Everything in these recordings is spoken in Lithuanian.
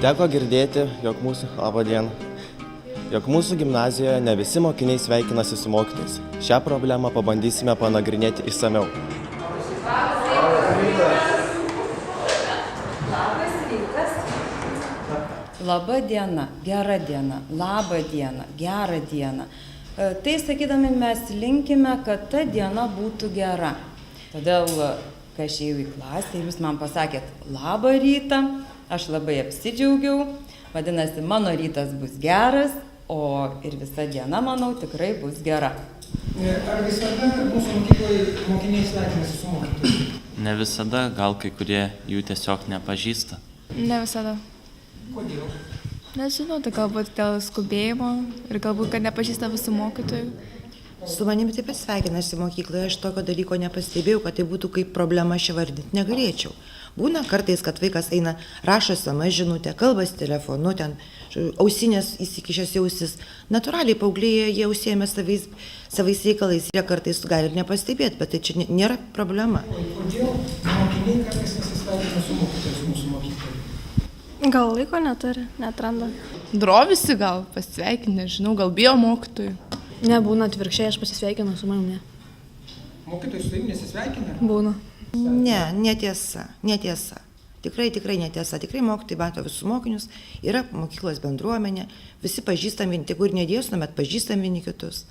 Teko girdėti, jog mūsų gimnazijoje ne visi mokiniai sveikinasi su mokytojais. Šią problemą pabandysime panagrinėti išsamiau. Laba diena, gera diena, laba diena, gera diena. Tai sakydami mes linkime, kad ta diena būtų gera. Todėl, kai aš ėjau į klasę ir jūs man pasakėt labą rytą, aš labai apsidžiaugiau. Vadinasi, mano rytas bus geras, o ir visa diena, manau, tikrai bus gera. Ar visada mūsų mokykloje mokiniai sveikinasi su mokytojais? Ne visada, gal kai kurie jų tiesiog nepažįsta. Ne visada. Kodėl? Nežinau, tai galbūt dėl skubėjimo ir galbūt, kad nepažįsta visų mokytojų. Su manimi taip pat sveikinasi mokykloje, aš tokio dalyko nepastebėjau, kad tai būtų kaip problema šią vardinti negalėčiau. Būna kartais, kad vaikas eina, rašo SMS žinutę, kalbasi telefonu, ten ausinės įsikišęs į ausis. Natūraliai paaugliai jie užsiėmė savais reikalais, jie kartais gali ir nepastebėti, bet tai čia nėra problema. Kodėl mokiniai kartais nesisveikina su mokytojais mūsų mokykloje? Gal laiko neturi, netranda. Drovisi gal pasveikinti, nežinau, gal bijo mokytojų. Nebūna atvirkščiai, aš pasisveikinu su manimi. Mokytojai su tavimi nesisveikina? Būna. Ne, netiesa. Tikrai netiesa. Tikrai mokytojai mato visus mokinius, yra mokyklos bendruomenė, visi pažįstam vieni, tik ir nedėsime, bet pažįstam vieni kitus.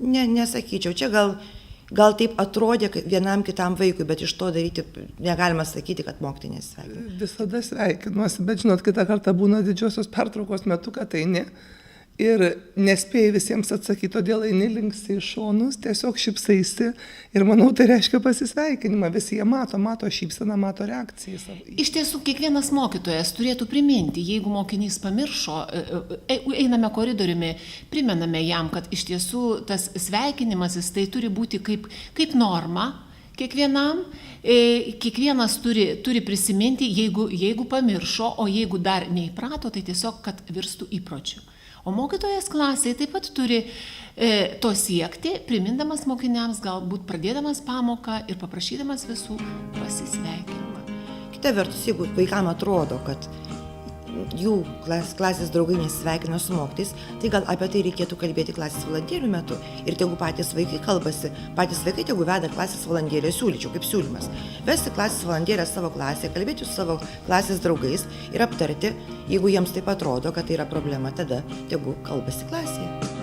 Nesakyčiau, čia gal taip atrodė vienam kitam vaikui, bet iš to daryti negalima sakyti, kad mokytojai nesisveikina. Visada sveikinuosi, bet žinot, kitą kartą būna didžiosios pertraukos metu, kad eini ir nespėjai visiems atsakyti, todėl eini linksi į šonus, tiesiog šypsaisi ir manau, tai reiškia pasisveikinimą. Visi jie mato šypseną, mato reakciją. Iš tiesų, kiekvienas mokytojas turėtų priminti, jeigu mokinys pamiršo, einame koridoriumi, primename jam, kad iš tiesų tas sveikinimasis tai turi būti kaip norma kiekvienam. Kiekvienas turi prisiminti, jeigu pamiršo, o jeigu dar neįprato, tai tiesiog, kad virstų įpročiu. O mokytojas klasėje taip pat turi to siekti, primindamas mokiniams, galbūt pradėdamas pamoką ir paprašydamas visų pasisveikinimą. Kita vertus, jeigu vaikam atrodo, kad jų klasės draugai nesisveikina su mokytojais, tai gal apie tai reikėtų kalbėti klasės valandėlių metu. Ir tegu patys vaikai kalbasi, tegu veda klasės valandėlę, siūlyčiau kaip siūlymas. Vesti klasės valandėlę savo klasėje, kalbėti su savo klasės draugais ir aptarti, jeigu jiems taip atrodo, kad tai yra problema, tada tegu kalbasi klasėje.